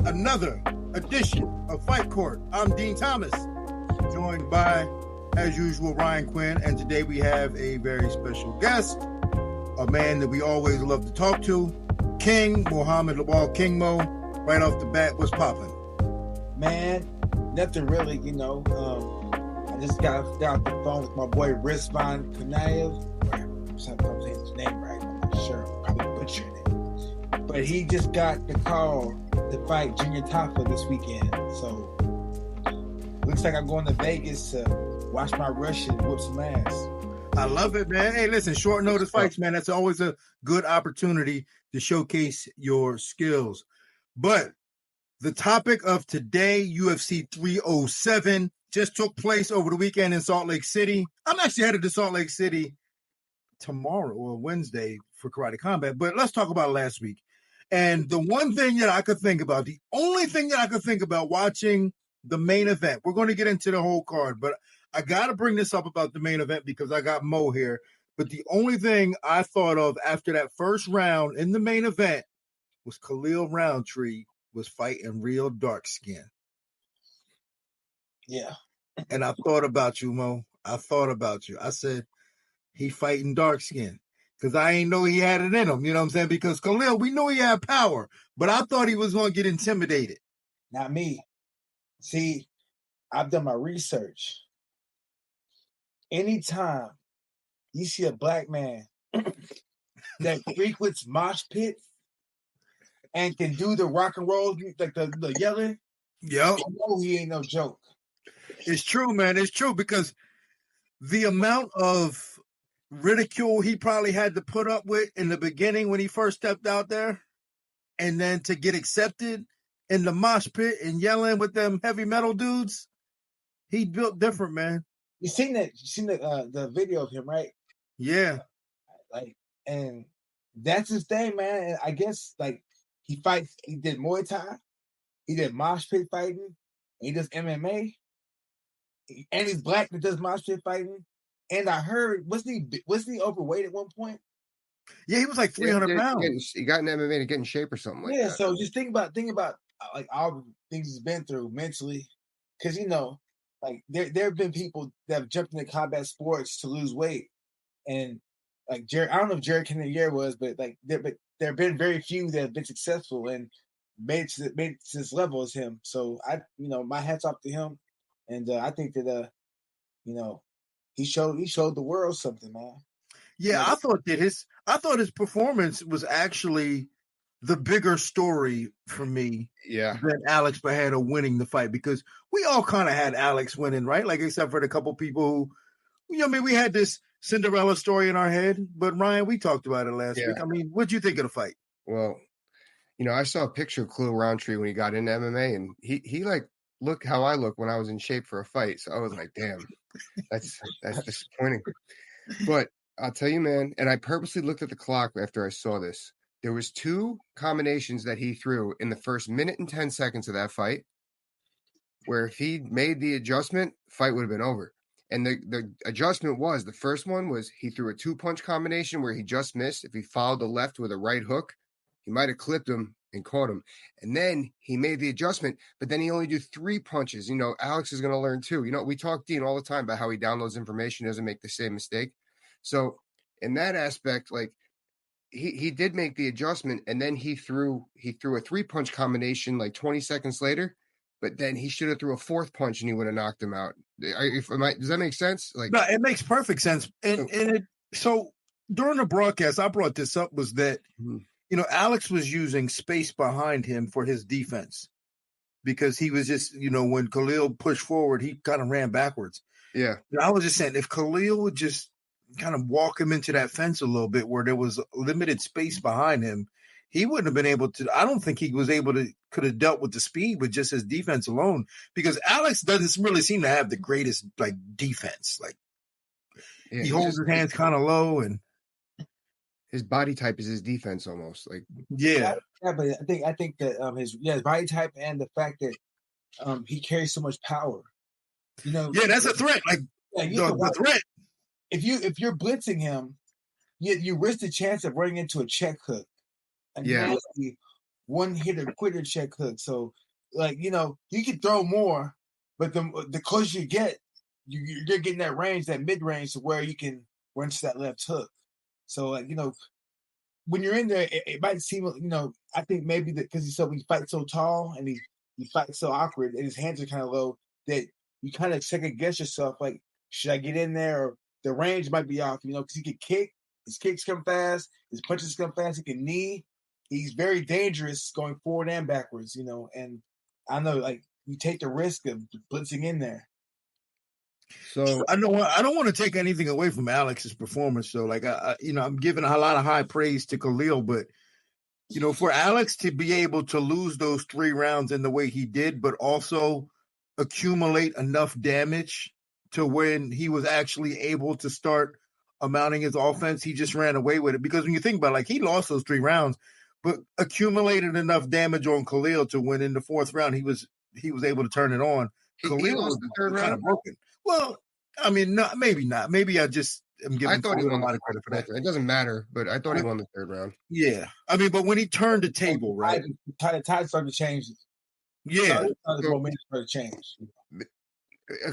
another edition of Fight Court. I'm Dean Thomas, joined by, as usual, Ryan Quinn, and today we have a very special guest, a man that we always love to talk to, King Muhammad Lawal. King Mo, right off the bat, what's popping? Man, nothing really, I just got off the phone with my boy Rizvan Kanayev. I'm saying his name right, I'm not sure, I'm probably butchering it. But he just got the call to fight Junior Tafa this weekend. So looks like I'm going to Vegas to watch my Russian whoop some ass. I love it, man. Hey, listen, short notice fights, man. That's always a good opportunity to showcase your skills. But the topic of today, UFC 307, just took place over the weekend in Salt Lake City. I'm actually headed to Salt Lake City tomorrow or Wednesday for Karate Combat, but let's talk about last week. And the one thing that I could think about, the only thing that I could think about watching the main event, we're going to get into the whole card, but I got to bring this up about the main event because I got Mo here. But the only thing I thought of after that first round in the main event was Khalil Roundtree was fighting real dark skin. Yeah. And I thought about you, Mo. I thought about you. I said, he fighting dark skin. Because I ain't know he had it in him, you know what I'm saying? Because Khalil, we knew he had power, but I thought he was going to get intimidated. Not me. See, I've done my research. Anytime you see a black man that frequents mosh pits and can do the rock and roll, like the yelling, yep. You know he ain't no joke. It's true, man. It's true because the amount of ridicule he probably had to put up with in the beginning when he first stepped out there, and then to get accepted in the mosh pit and yelling with them heavy metal dudes, he built different, man. You seen that? You seen the video of him, right? Yeah. And that's his thing, man. And I guess he fights. He did Muay Thai. He did mosh pit fighting. He does MMA. And he's black that does mosh pit fighting. And I heard, wasn't he overweight at one point? Yeah, he was like 300 pounds. He got in MMA to get in shape or something like that. Yeah, so just think about all the things he's been through mentally. Because, there have been people that have jumped into combat sports to lose weight. And Jared, I don't know if Jared Cannonier was, but there have been very few that have been successful and made it to this level as him. So my hats off to him. And I think that he showed the world something, man. Yeah, I thought his performance was actually the bigger story for me. Yeah. Than Alex Bajada winning the fight, because we all kind of had Alex winning, right? Like, except for the couple people who, we had this Cinderella story in our head. But Ryan, we talked about it last week. I mean, what'd you think of the fight? Well, I saw a picture of Khalil Roundtree when he got into MMA, and he look how I look when I was in shape for a fight. So I was like, damn, that's disappointing. But I'll tell you, man, and I purposely looked at the clock after I saw this. There was 2 combinations that he threw in the first minute and 10 seconds of that fight, where if he made the adjustment, fight would have been over. And the adjustment was, the first one was he threw a 2-punch combination where he just missed. If he followed the left with a right hook, he might have clipped him and caught him. And then he made the adjustment, but then he only do 3 punches. Alex is going to learn too. We talk Dean all the time about how he downloads information, doesn't make the same mistake. So in that aspect, he did make the adjustment, and then he threw a 3-punch combination 20 seconds later, but then he should have threw a 4th punch and he would have knocked him out. Does that make sense? No, it makes perfect sense. So during the broadcast, I brought this up, was that Alex was using space behind him for his defense, because he was just, when Khalil pushed forward, he kind of ran backwards. Yeah. And I was just saying, if Khalil would just kind of walk him into that fence a little bit where there was limited space behind him, he wouldn't have been able to. I don't think he was could have dealt with the speed with just his defense alone, because Alex doesn't really seem to have the greatest defense. He holds his hands kind of low, and his body type is his defense almost. Yeah, but I think that his body type and the fact that he carries so much power. Yeah, that's a threat. The threat. If you're blitzing him, you risk the chance of running into a check hook, a nasty one hitter quitter check hook. So, like, you know, you can throw more, but the closer you get, you're getting that range, that mid range, to where you can run to that left hook. So, like, you know, when you're in there, it might seem, you know, I think maybe that because he fights so tall and he fights so awkward and his hands are kind of low that you kind of second guess yourself, like, should I get in there? Or the range might be off, you know, because he can kick, his kicks come fast, his punches come fast, he can knee. He's very dangerous going forward and backwards, you know, and I know, like, you take the risk of blitzing in there. So I don't want to take anything away from Alex's performance. So, like, you know, I'm giving a lot of high praise to Khalil, but you know, for Alex to be able to lose those 3 rounds in the way he did, but also accumulate enough damage to when he was actually able to start amounting his offense, he just ran away with it. Because when you think about it, like, he lost those 3 rounds, but accumulated enough damage on Khalil to win in the 4th round, he was able to turn it on. He lost the 3rd round. Of broken. Well, I mean, maybe not. Maybe I just am giving Khalil a lot of credit for that. It doesn't matter, but I thought he won the 3rd round. Yeah, I mean, but when he turned the table, right? The tide started to change. Yeah, the momentum started to change.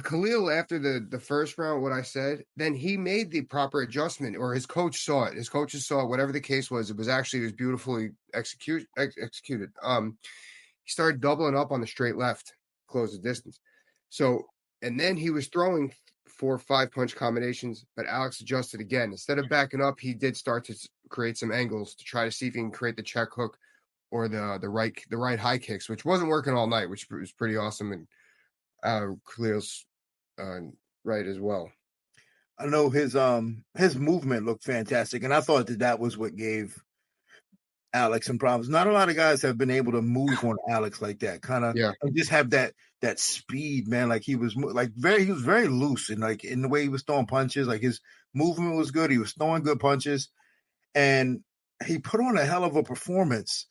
Khalil, after the 1st round, what I said, then he made the proper adjustment, or his coach saw it. His coaches saw it. Whatever the case was, it was beautifully executed. He started doubling up on the straight left, close the distance. So, and then he was throwing 4 or 5 punch combinations, but Alex adjusted again. Instead of backing up, he did start to create some angles to try to see if he can create the check hook or the right high kicks, which wasn't working all night, which was pretty awesome. And Khalil's right as well. I know his movement looked fantastic, and I thought that was what gave Alex some problems. Not a lot of guys have been able to move on Alex like that. Kind of, just have that speed, man. Like, he was very loose, and like in the way he was throwing punches, like his movement was good. He was throwing good punches, and he put on a hell of a performance.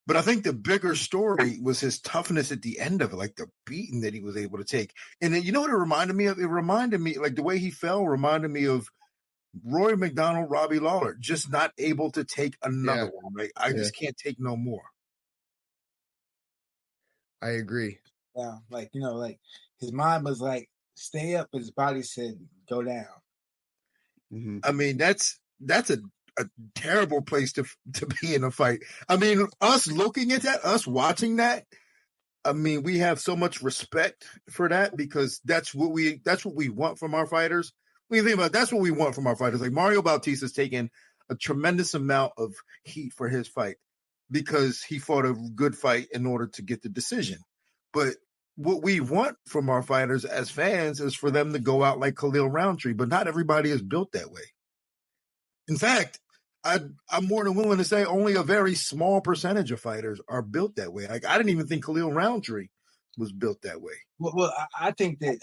But I think the bigger story was his toughness at the end of it, like the beating that he was able to take. And then, you know what it reminded me of? It reminded me, like, the way he fell reminded me of Roy McDonald, Robbie Lawler, just not able to take another one. Like, I just can't take no more. I agree. Yeah, like, you know, like his mind was like, stay up, but his body said, go down. Mm-hmm. I mean, that's a terrible place to be in a fight. I mean, us looking at that, us watching that, I mean, we have so much respect for that, because that's what we want from our fighters. When you think about it, that's what we want from our fighters. Like, Mario Bautista's taken a tremendous amount of heat for his fight because he fought a good fight in order to get the decision. But what we want from our fighters as fans is for them to go out like Khalil Roundtree, but not everybody is built that way. In fact, I'm more than willing to say only a very small percentage of fighters are built that way. Like, I didn't even think Khalil Roundtree was built that way. Well, I think that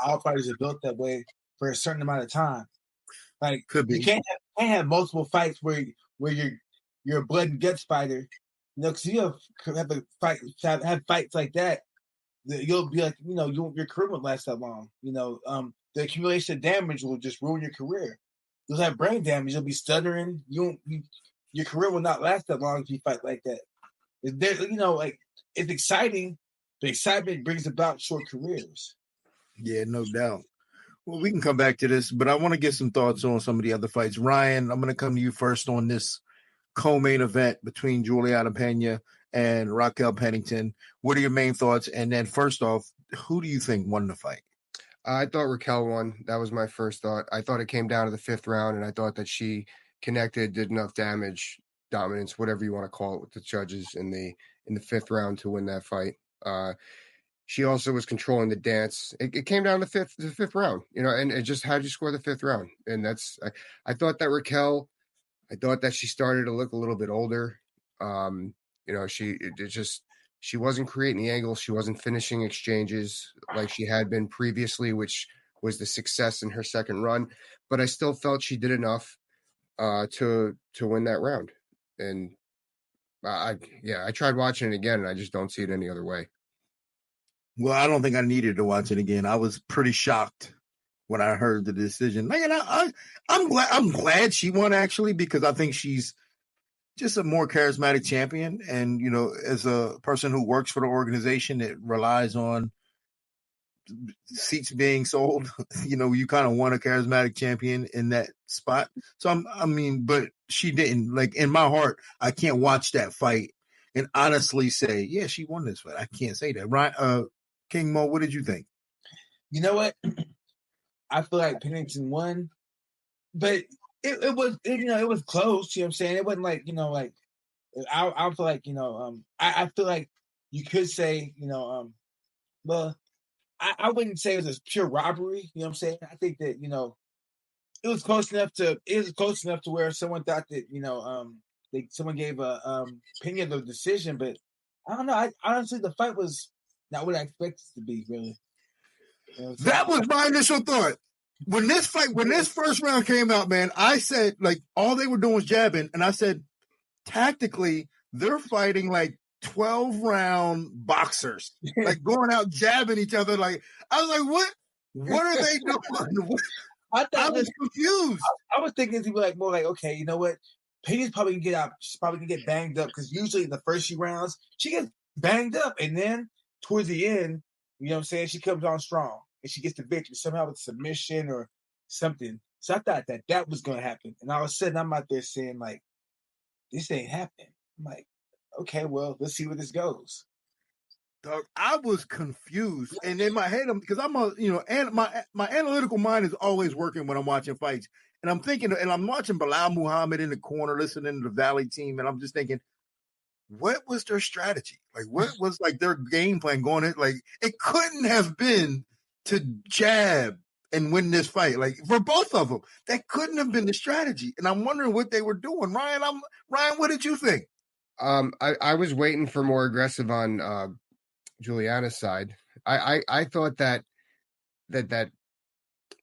all fighters are built that way for a certain amount of time. Like, could be. You can't have multiple fights where you're a blood and guts fighter. You know, because you have fights like that, you'll be like, you know, your career won't last that long. You know, the accumulation of damage will just ruin your career. You'll have brain damage. You'll be stuttering. Your career will not last that long if you fight like that. You know, like, it's exciting. The excitement brings about short careers. Yeah, no doubt. Well, we can come back to this, but I want to get some thoughts on some of the other fights. Ryan, I'm going to come to you first on this co-main event between Juliana Pena and Raquel Pennington. What are your main thoughts? And then, first off, who do you think won the fight? I thought Raquel won. That was my first thought. I thought it came down to the 5th round, and I thought that she connected, did enough damage, dominance, whatever you want to call it, with the judges in the 5th round to win that fight. She also was controlling the dance. It came down to the fifth round, you know, and just how'd you score the 5th round? And that's I thought that Raquel, I thought that she started to look a little bit older. You know, she wasn't creating the angles. She wasn't finishing exchanges like she had been previously, which was the success in her 2nd run. But I still felt she did enough to win that round. And I tried watching it again, and I just don't see it any other way. Well, I don't think I needed to watch it again. I was pretty shocked when I heard the decision. Like, and I'm glad she won, actually, because I think she's just a more charismatic champion. And, as a person who works for the organization that relies on seats being sold, you kind of want a charismatic champion in that spot. So but she didn't. Like, in my heart, I can't watch that fight and honestly say, yeah, she won this fight. I can't say that. Right. King Mo, what did you think? You know what? I feel like Pennington won, but it was close. You know what I'm saying? It wasn't like, I feel like, I feel like you could say, well, I wouldn't say it was a pure robbery. You know what I'm saying? I think that, it was close enough to where someone thought that, someone gave a opinion of the decision, but I don't know. Honestly, the fight was not what I expected it to be, really. That was my initial thought. When this first round came out, man, I said, like, all they were doing was jabbing, and I said, tactically, they're fighting like 12-round boxers, like going out jabbing each other. Like, I was like, what are they doing? I was confused. I was thinking to be like, more like, okay, you know what? Peggy's probably gonna get out. She's probably gonna get banged up because usually in the first few rounds she gets banged up, and then towards the end, you know what I'm saying, she comes on strong and she gets the victory somehow with submission or something. So I thought that was gonna happen, and all of a sudden I'm out there saying like, this ain't happening. I'm like, okay, well, let's see where this goes. Dog, I was confused, and in my head, because I'm and my analytical mind is always working when I'm watching fights, and I'm thinking, and I'm watching Bilal Muhammad in the corner, listening to the Valley team, and I'm just thinking, what was their strategy? Like, what was like their game plan going in? Like, it couldn't have been to jab and win this fight. Like, for both of them, that couldn't have been the strategy, and I'm wondering what they were doing. Ryan, what did you think? I was waiting for more aggressive on Juliana's side. I thought that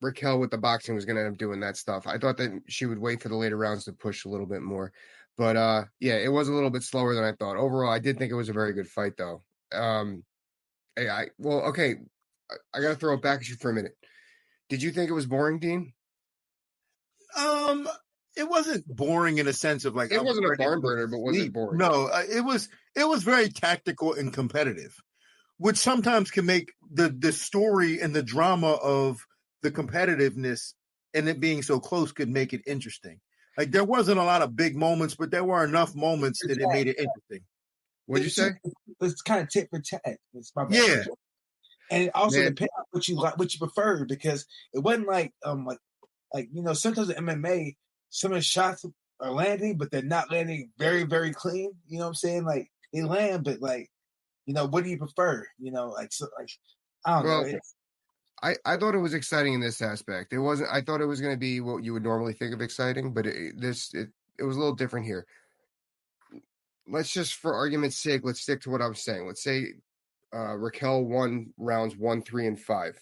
Raquel with the boxing was going to end up doing that stuff. I thought that she would wait for the later rounds to push a little bit more. But yeah, it was a little bit slower than I thought. Overall, I did think it was a very good fight, though. I got to throw it back at you for a minute. Did you think it was boring, Dean? It wasn't boring in a sense of like, it wasn't a barn burner, but was it boring? No, it was very tactical and competitive, which sometimes can make the story and the drama of the competitiveness and it being so close could make it interesting. Like, there wasn't a lot of big moments, but there were enough moments that it made it interesting. What'd you say? It's kind of tit for tat. Yeah. And it also depends on what you like, what you prefer, because it wasn't like sometimes in MMA, some of the shots are landing, but they're not landing very, very clean. You know what I'm saying? Like, they land, but like, what do you prefer? I don't know. I thought it was exciting in this aspect. It wasn't. I thought it was going to be what you would normally think of exciting, but it was a little different here. Let's just, for argument's sake, let's stick to what I was saying. Let's say Raquel won rounds 1, 3, and 5.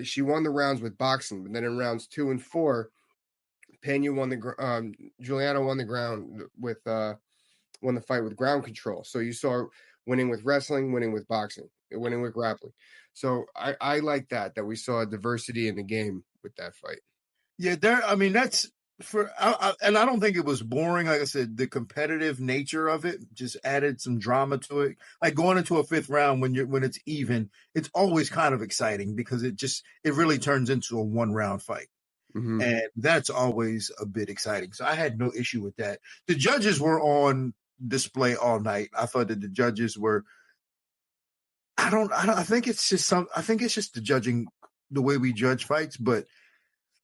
She won the rounds with boxing, but then in rounds 2 and 4, Pena won Juliana won the ground with won the fight with ground control. So you saw winning with wrestling, winning with boxing, winning with grappling. So I like that we saw diversity in the game with that fight. Yeah, that's and I don't think it was boring. Like I said, the competitive nature of it just added some drama to it. Like, going into a 5th round when it's even, it's always kind of exciting because it really turns into a 1-round fight. Mm-hmm. And that's always a bit exciting. So I had no issue with that. The judges were on display all night. I thought that the judges were, I think it's just the judging, the way we judge fights, but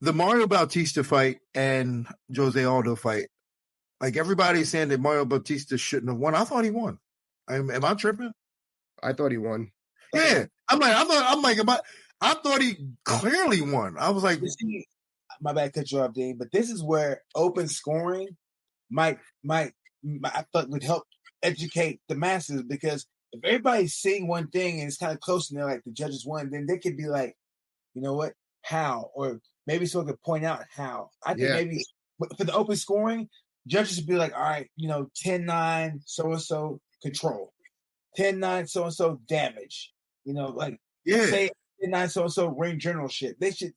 the Mario Bautista fight and Jose Aldo fight, like, everybody's saying that Mario Bautista shouldn't have won. I thought he won. Am I tripping? I thought he won. Yeah. I thought he clearly won. I was like, my bad, cut you off, Dean, but this is where open scoring I thought would help educate the masses, because if everybody's seeing one thing and it's kind of close and they're like, the judges won, then they could be like, you know what, how? Or maybe someone could point out how. I think maybe for the open scoring, judges would be like, all right, 10-9, so-and-so control, 10-9, so-and-so damage, say 10-9, so-and-so ring generalship. They should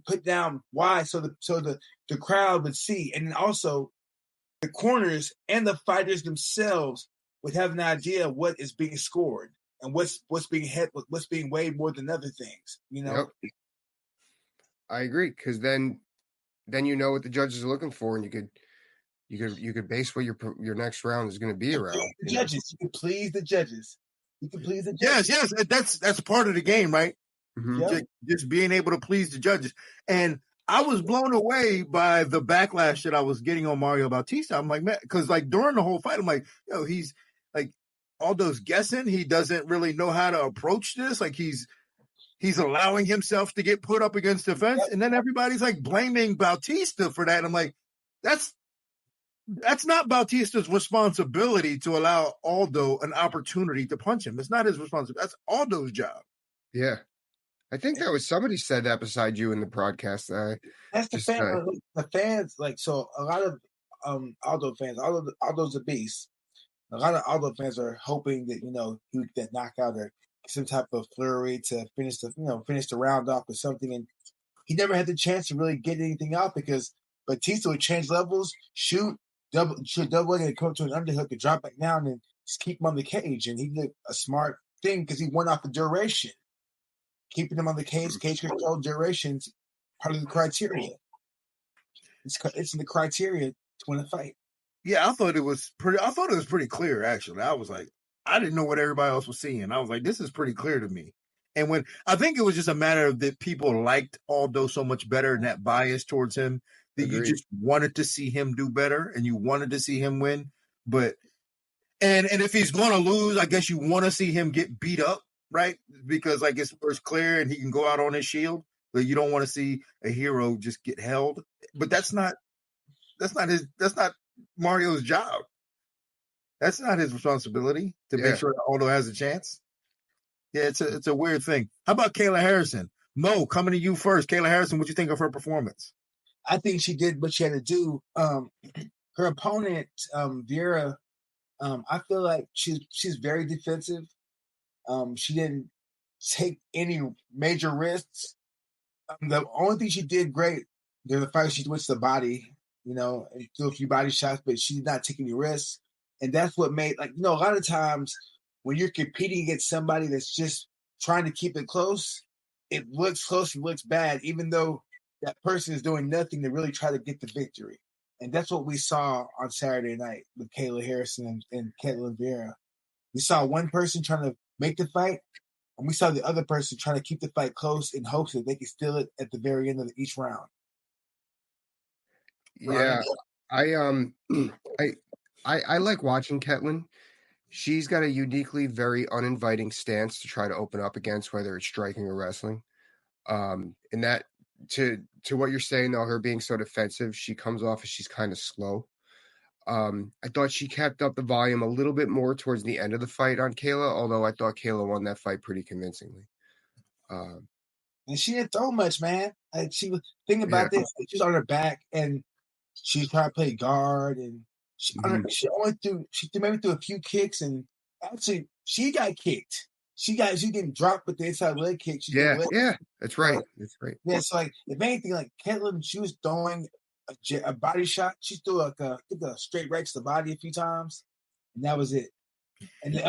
put down why, so the crowd would see. And then also, the corners and the fighters themselves would have an idea of what is being scored and what's being weighed more than other things. You know. Yep. I agree, because then you know what the judges are looking for, and you could base what your next round is going to be around. The judges, you can please the judges. You can please the judges. Yes, that's part of the game, right? Mm-hmm. Just being able to please the judges. And I was blown away by the backlash that I was getting on Mario Bautista. I'm like, man, because like during the whole fight, I'm like, he's like Aldo's guessing. He doesn't really know how to approach this. Like he's allowing himself to get put up against the fence. And then everybody's like blaming Bautista for that. And I'm like, that's not Bautista's responsibility to allow Aldo an opportunity to punch him. It's not his responsibility. That's Aldo's job. Yeah. I think that was somebody said that beside you in the broadcast. That's the fan. The fans, like, so a lot of Aldo fans, Aldo's a beast. A lot of Aldo fans are hoping that, he would get knocked out or some type of flurry to finish the round off or something. And he never had the chance to really get anything out because Batista would change levels, shoot double and come to an underhook and drop back down and just keep him on the cage. And he did a smart thing because he won off the duration. Keeping him on the cage control durations, part of the criteria. It's in the criteria to win a fight. Yeah, I thought it was pretty clear, actually. I was like, I didn't know what everybody else was seeing. I was like, this is pretty clear to me. And when I think it was just a matter of that people liked Aldo so much better and that bias towards him that you just wanted to see him do better and you wanted to see him win. But and if he's going to lose, I guess you want to see him get beat up, right? Because like it's clear and he can go out on his shield. But you don't want to see a hero just get held. But that's not Mario's job. That's not his responsibility to make sure that Aldo has a chance. Yeah, it's a weird thing. How about Kayla Harrison? Mo, coming to you first. Kayla Harrison, what do you think of her performance? I think she did what she had to do. Her opponent, Vera, I feel like she's very defensive. She didn't take any major risks. The only thing she did great during the fight, she went to the body, and threw a few body shots, but she did not take any risks. And that's what made, a lot of times when you're competing against somebody that's just trying to keep it close, it looks close, it looks bad, even though that person is doing nothing to really try to get the victory. And that's what we saw on Saturday night with Kayla Harrison and Ketlin Vera. We saw one person trying to make the fight, and we saw the other person trying to keep the fight close in hopes that they could steal it at the very end of each round. Yeah, I like watching Ketlin. She's got a uniquely very uninviting stance to try to open up against, whether it's striking or wrestling. And that to what you're saying, though, her being so defensive, she comes off as she's kind of slow. I thought she kept up the volume a little bit more towards the end of the fight on Kayla, although I thought Kayla won that fight pretty convincingly. And she didn't throw much, man. She was thinking about this. She was on her back, and she tried to play guard, and she maybe threw a few kicks, and actually she got kicked. She getting dropped with the inside leg kick. That's right. That's right. Yeah, so if anything, Ketlin, she was throwing a body shot. She threw a straight right to the body a few times, and that was it. And the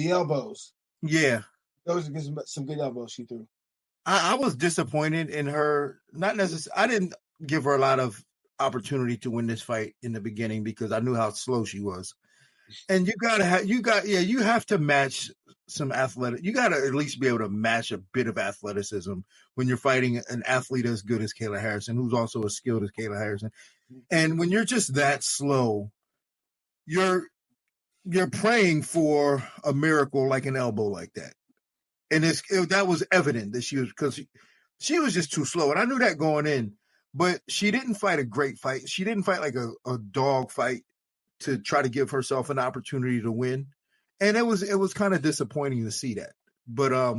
elbows. Yeah, those are some good elbows she threw. I was disappointed in her. Not necessarily. I didn't give her a lot of opportunity to win this fight in the beginning because I knew how slow she was. And you have to match some athletic. You got to at least be able to match a bit of athleticism when you're fighting an athlete as good as Kayla Harrison, who's also as skilled as Kayla Harrison. And when you're just that slow, you're praying for a miracle like an elbow like that. And that was evident that because she was just too slow. And I knew that going in, but she didn't fight a great fight. She didn't fight like a dog fight to try to give herself an opportunity to win. And it was kind of disappointing to see that. But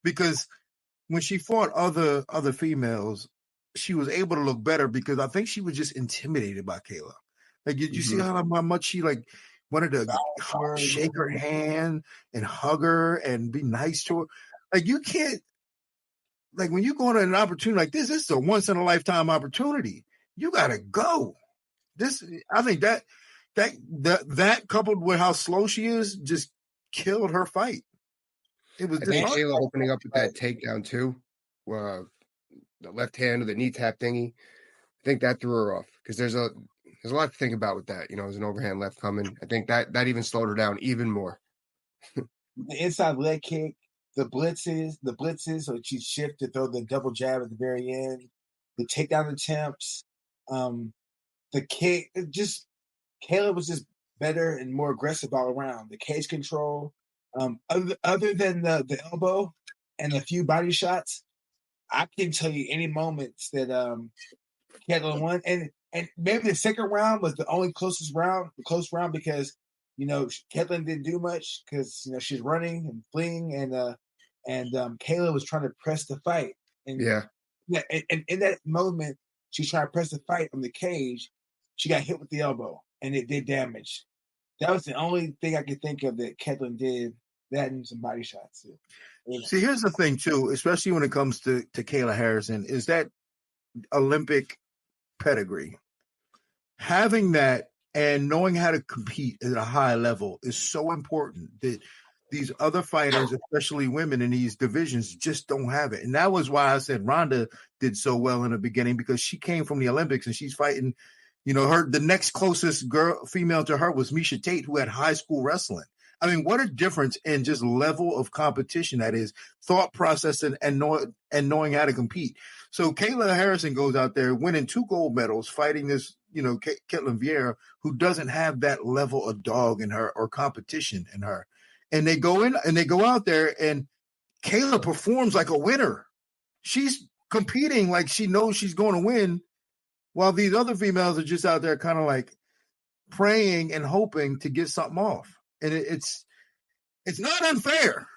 because when she fought other females, she was able to look better because I think she was just intimidated by Kayla. Like, did you see how much she wanted to shake her hand and hug her and be nice to her? Like, you can't, like, when you go on an opportunity like this is a once in a lifetime opportunity. You gotta go. I think that coupled with how slow she is just killed her fight. It was I think disheartening. Kayla opening up with that takedown too, the left hand or the knee tap thingy. I think that threw her off because there's a lot to think about with that. There's an overhand left coming. I think that even slowed her down even more. The inside leg kick, the blitzes, so she shift to throw the double jab at the very end, the takedown attempts, the kick. Kayla was just better and more aggressive all around. The cage control, other than the elbow and a few body shots, I can tell you any moments that Kayla won, and maybe the second round was the only close round because Caitlin didn't do much because she's running and fleeing, and Kayla was trying to press the fight, and and in that moment she's trying to press the fight on the cage. She got hit with the elbow, and it did damage. That was the only thing I could think of that Caitlin did. That and some body shots. See, here's the thing too, especially when it comes to Kayla Harrison, is that Olympic pedigree. Having that and knowing how to compete at a high level is so important that these other fighters, especially women in these divisions, just don't have it. And that was why I said Ronda did so well in the beginning, because she came from the Olympics and she's fighting, the next closest female to her was Miesha Tate, who had high school wrestling. I mean, what a difference in just level of competition that is, thought process and knowing how to compete. So Kayla Harrison goes out there winning 2 gold medals, fighting this, Ketlen Vieira, who doesn't have that level of dog in her or competition in her. And they go in and they go out there, and Kayla performs like a winner. She's competing like she knows she's going to win, while these other females are just out there kind of like praying and hoping to get something off. And it's not unfair.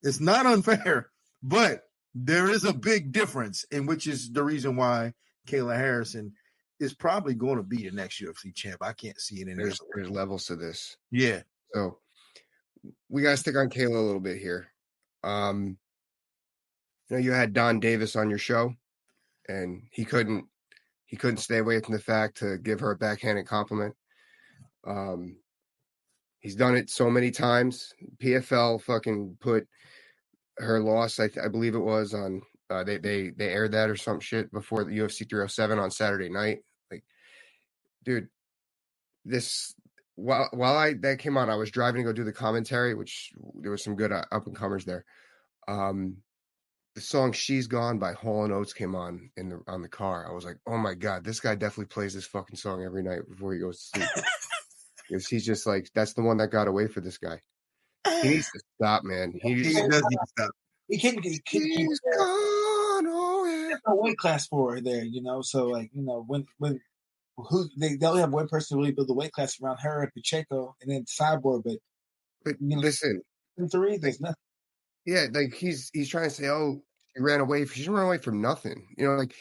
It's not unfair, but there is a big difference, in which is the reason why Kayla Harrison is probably going to be the next UFC champ. I can't see it in there. There's levels to this. Yeah. So we got to stick on Kayla a little bit here. You had Don Davis on your show, and he couldn't stay away from the fact to give her a backhanded compliment. He's done it so many times. PFL fucking put her loss, I believe it was, on they aired that or some shit before the UFC 307 on Saturday night. Like, dude, this while that came on, I was driving to go do the commentary, which there was some good up and comers there. The song "She's Gone" by Hall & Oates came on on the car. I was like, oh my god, this guy definitely plays this fucking song every night before he goes to sleep. Because he's just like, that's the one that got away for this guy. He needs to stop, man. He does need to stop. He can't She's gone, oh yeah. There's no weight class for her there, So like, when they only have one person to really build the weight class around her and Pacheco and then Cyborg, but listen, there's nothing. Yeah, like he's trying to say, oh, she ran away. She didn't run away from nothing. Like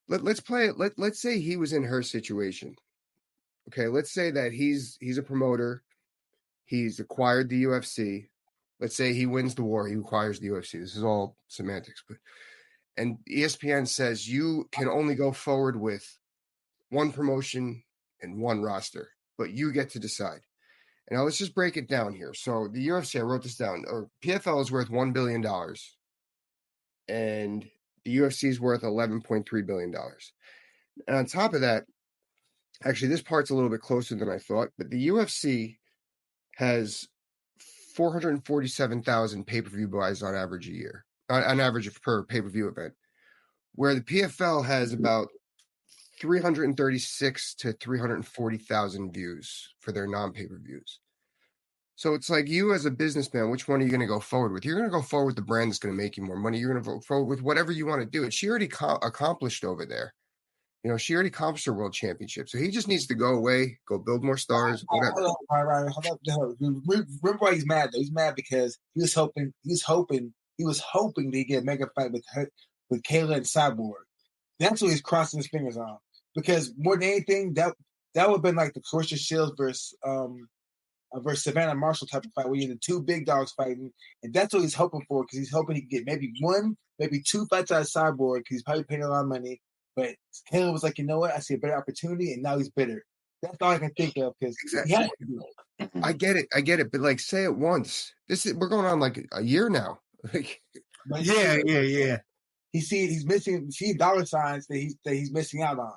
let's play it. Let's say he was in her situation. Okay, let's say that he's a promoter. He's acquired the UFC. Let's say he wins the war. He acquires the UFC. This is all semantics, and ESPN says you can only go forward with one promotion and one roster, but you get to decide. And now let's just break it down here. So the UFC, I wrote this down, or PFL is worth $1 billion, and the UFC is worth $11.3 billion. And on top of that, actually, this part's a little bit closer than I thought, but the UFC has 447,000 pay-per-view buys on average a year, on average per pay-per-view event, where the PFL has about 336 to 340,000 views for their non-pay-per-views. So it's like, you as a businessman, which one are you going to go forward with? You're going to go forward with the brand that's going to make you more money. You're going to go forward with whatever you want to do. And she already accomplished over there. She already accomplished her world championship. So he just needs to go away, go build more stars, whatever. Hold on. Remember why he's mad though? He's mad because he was hoping to get a mega fight with Kayla and Cyborg. That's what he's crossing his fingers on. Because more than anything, that would have been like the Clarissa Shields versus Savannah Marshall type of fight, where you're the 2 big dogs fighting, and that's what he's hoping for. Because he's hoping he can get maybe 1, maybe 2 fights out of Cyborg, because he's probably paying a lot of money. But Kayla was like, you know what? I see a better opportunity, and now he's bitter. That's all I can think of because Exactly. I get it, but like, say it once. We're going on like a year now. Like, yeah. He's missing. See dollar signs that he's missing out on.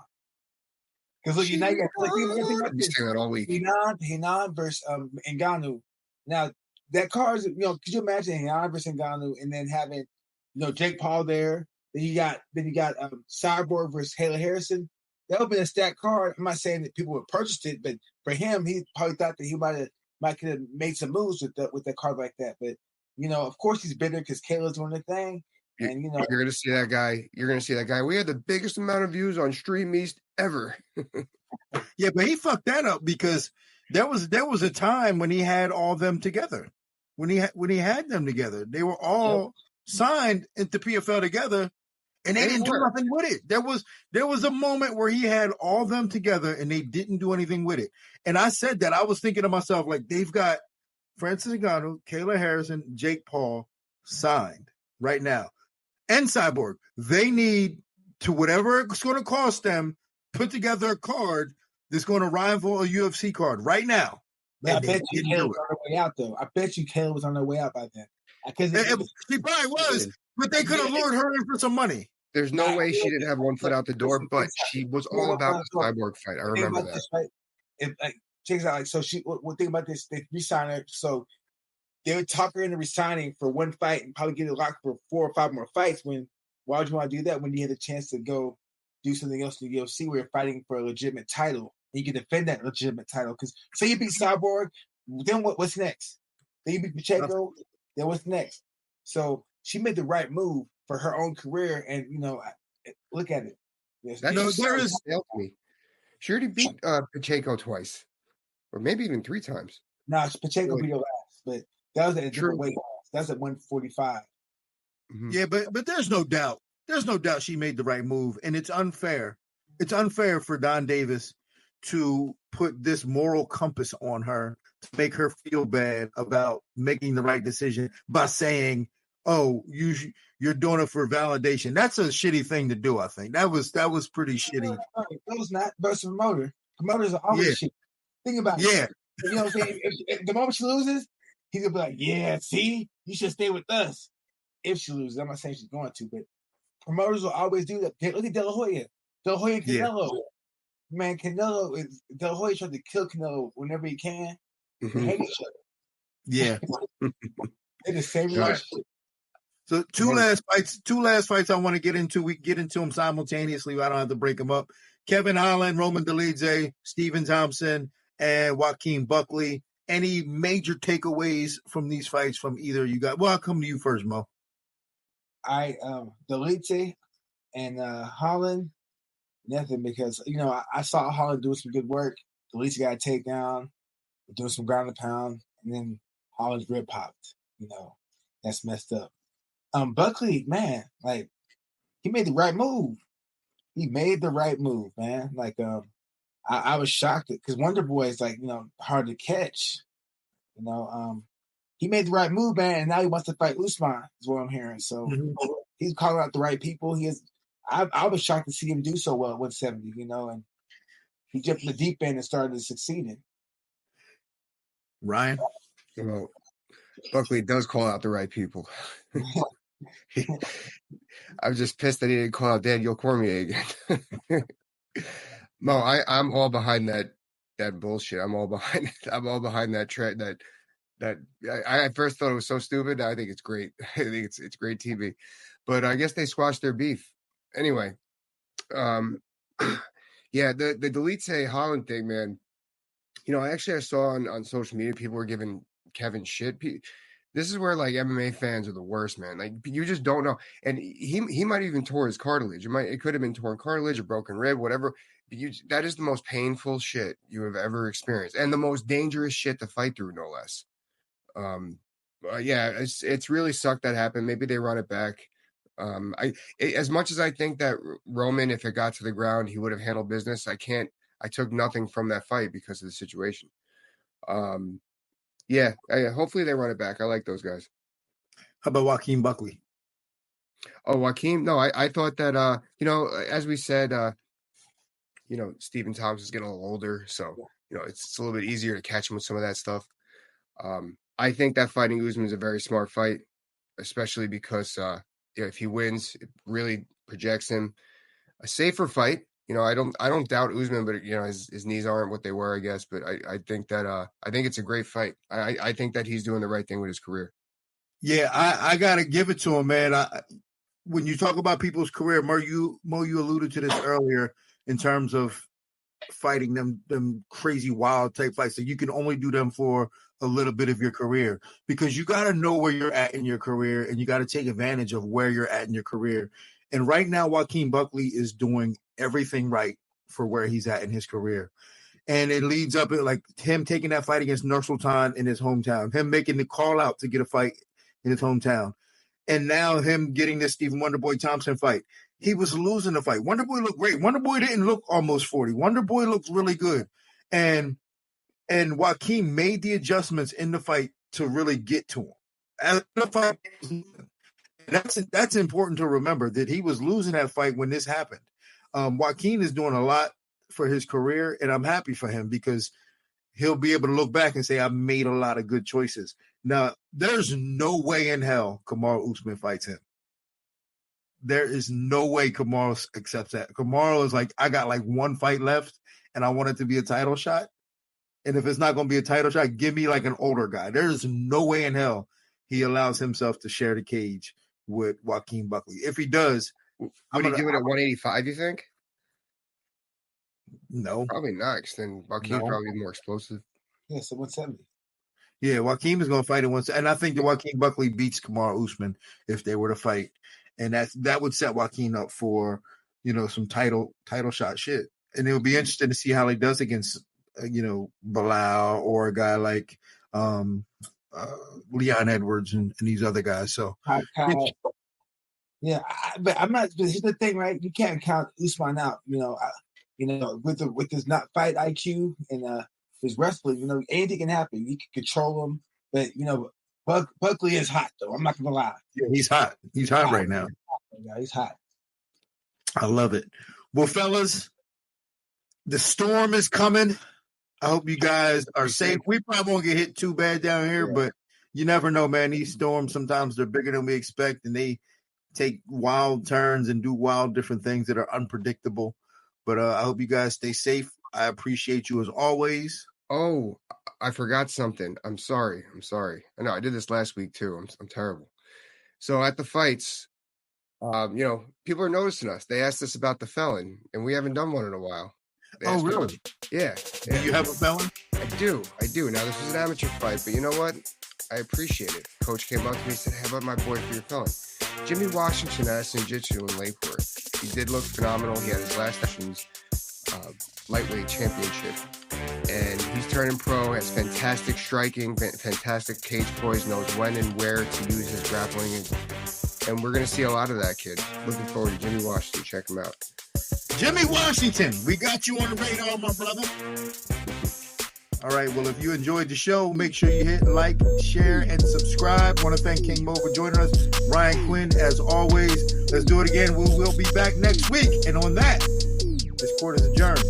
Because look, you now you got I'll be saying that all week. Hinan versus Ngannou. Now that card is, could you imagine Hinan versus Ngannou and then having, Jake Paul there? Then you got Cyborg versus Taylor Harrison. That would be a stacked card. I'm not saying that people would purchase it, but for him, he probably thought that he might could have made some moves with that card like that. But of course, he's bitter because Kayla's doing the thing. And you're going to see that guy. You're going to see that guy. We had the biggest amount of views on Stream East ever. Yeah, but he fucked that up because there was a time when he had all them together. When he had them together, they were all signed into PFL together, and they didn't do nothing with it. There was a moment where he had all them together, and they didn't do anything with it. And I said that I was thinking to myself, like, they've got Francis Ngannou, Kayla Harrison, Jake Paul signed right now, and Cyborg. They need to, whatever it's going to cost them, put together a card that's going to rival a UFC card right now. I bet you Kayla was on her way out, though. I bet you Kayla was on her way out by then. She probably was, but they could have lured her in for some money. There's no way she didn't have one foot out the door, but she was all about the Cyborg fight. I remember that. This, right? Check it out. Like, so one thing about this, they re-signed her. So they would talk her into resigning for one fight and probably get it locked for 4 or 5 more fights. Why would you want to do that when you had a chance to go do something else in the UFC where you're fighting for a legitimate title and you can defend that legitimate title? Because say you beat Cyborg, then what's next? Then you beat Pacheco, then what's next? So she made the right move for her own career, and look at it. She already beat Pacheco twice, or maybe even 3 times. No, Pacheco beat her last, but that was at a different weight class. That's at 145. Mm-hmm. Yeah, but there's no doubt. There's no doubt she made the right move, and it's unfair. It's unfair for Don Davis to put this moral compass on her to make her feel bad about making the right decision by saying, "Oh, you're doing it for validation." That's a shitty thing to do. I think that was pretty shitty. That was not versus promoter. Promoters are always shitty. Think about it. Yeah. You know what I'm saying? If the moment she loses, he's gonna be like, "Yeah, see, you should stay with us." If she loses, I'm not saying she's going to, but promoters will always do that. Look at De La Hoya. De La Hoya and Canelo. Yeah. Man, De La Hoya tried to kill Canelo whenever he can. They hate each other. Yeah. They're the same relationship. So two last fights I want to get into. We get into them simultaneously. I don't have to break them up. Kevin Holland, Roman Dolidze, Stephen Thompson, and Joaquin Buckley. Any major takeaways from these fights from either you guys? Well, I'll come to you first, Mo. Dolidze and Holland, nothing, because I saw Holland doing some good work. Dolidze got a takedown, doing some ground and pound, and then Holland's rib popped. That's messed up. Buckley, man, like, he made the right move. He made the right move, man. Like, I was shocked because Wonder Boy is like, hard to catch. He made the right move, man, and now he wants to fight Usman, is what I'm hearing. So he's calling out the right people. I was shocked to see him do so well at 170, and he jumped in the deep end and started succeeding. Ryan? Well, Buckley does call out the right people. I was just pissed that he didn't call out Daniel Cormier again. No, I'm all behind that bullshit. I'm all behind that trend. That I at first thought it was so stupid. I think it's great. I think it's great TV. But I guess they squashed their beef. Anyway, yeah, the Dolidze Holland thing, man. I saw on social media people were giving Kevin shit. This is where like MMA fans are the worst, man. Like, you just don't know. And he might even tore his cartilage. It could have been torn cartilage, a broken rib, whatever. That is the most painful shit you have ever experienced, and the most dangerous shit to fight through, no less. Yeah, it's really sucked that happened. Maybe they run it back. As much as I think that Roman, if it got to the ground, he would have handled business. I took nothing from that fight because of the situation. Yeah, hopefully they run it back. I like those guys. How about Joaquin Buckley? Oh, Joaquin? No, I thought that, as we said, Stephen Thompson's getting a little older, so it's a little bit easier to catch him with some of that stuff. I think that fighting Usman is a very smart fight, especially because if he wins, it really projects him a safer fight. I don't doubt Usman, but his knees aren't what they were, I guess. But I think that I think it's a great fight. I think that he's doing the right thing with his career. Yeah, I gotta give it to him, man. When you talk about people's career, Mo, you alluded to this earlier in terms of fighting them crazy wild type fights. So you can only do them for a little bit of your career, because you got to know where you're at in your career and you got to take advantage of where you're at in your career. And right now, Joaquin Buckley is doing everything right for where he's at in his career. And it leads up like him taking that fight against Nursultan in his hometown, him making the call out to get a fight in his hometown. And now him getting this Stephen Wonderboy Thompson fight. He was losing the fight. Wonderboy looked great. Wonderboy didn't look almost 40. Wonderboy looked really good. And Joaquin made the adjustments in the fight to really get to him. As the fight, that's important to remember, that he was losing that fight when this happened. Joaquin is doing a lot for his career, and I'm happy for him because he'll be able to look back and say, I made a lot of good choices. Now, there's no way in hell Kamaru Usman fights him. There is no way Kamaru accepts that. Kamaru is like, I got like one fight left, and I want it to be a title shot. And if it's not going to be a title shot, give me like an older guy. There is no way in hell he allows himself to share the cage with Joaquin Buckley. If he does, would he do it at 185, you think? No. Probably not, because then Joaquin's probably more explosive. Yeah, so 170. Yeah, Joaquin is going to fight at 170. And I think that Joaquin Buckley beats Kamaru Usman if they were to fight. And that would set Joaquin up for, some title shot shit. And it would be interesting to see how he does against, Bilal or a guy like Leon Edwards and these other guys. So, yeah, but I'm not. But here's the thing, right? You can't count Usman out. With his not fight IQ and his wrestling, anything can happen. You can control him, but Buckley is hot though. I'm not gonna lie. Yeah, he's hot. He's hot right now. Yeah, he's hot. I love it. Well, fellas, the storm is coming. I hope you guys are safe. We probably won't get hit too bad down here, but you never know, man. These storms, sometimes they're bigger than we expect, and they take wild turns and do wild different things that are unpredictable. But I hope you guys stay safe. I appreciate you as always. Oh, I forgot something. I'm sorry. I know I did this last week too. I'm terrible. So at the fights, people are noticing us. They asked us about the felon, and we haven't done one in a while. Oh, really? Yeah. Do you have a felon? I do. Now, this was an amateur fight, but you know what? I appreciate it. Coach came up to me and said, how about my boy for your felon? Jimmy Washington asked Jiu-Jitsu in Lakeport. He did look phenomenal. He had his last session's lightweight championship. And he's turning pro, has fantastic striking, fantastic cage poise, knows when and where to use his grappling. And we're going to see a lot of that kid. Looking forward to Jimmy Washington. Check him out. Jimmy Washington, we got you on the radar, my brother. All right, well, if you enjoyed the show, make sure you hit like, share, and subscribe. I want to thank King Mo for joining us. Ryan Quinn, as always. Let's do it again. We will be back next week. And on that, this court is adjourned.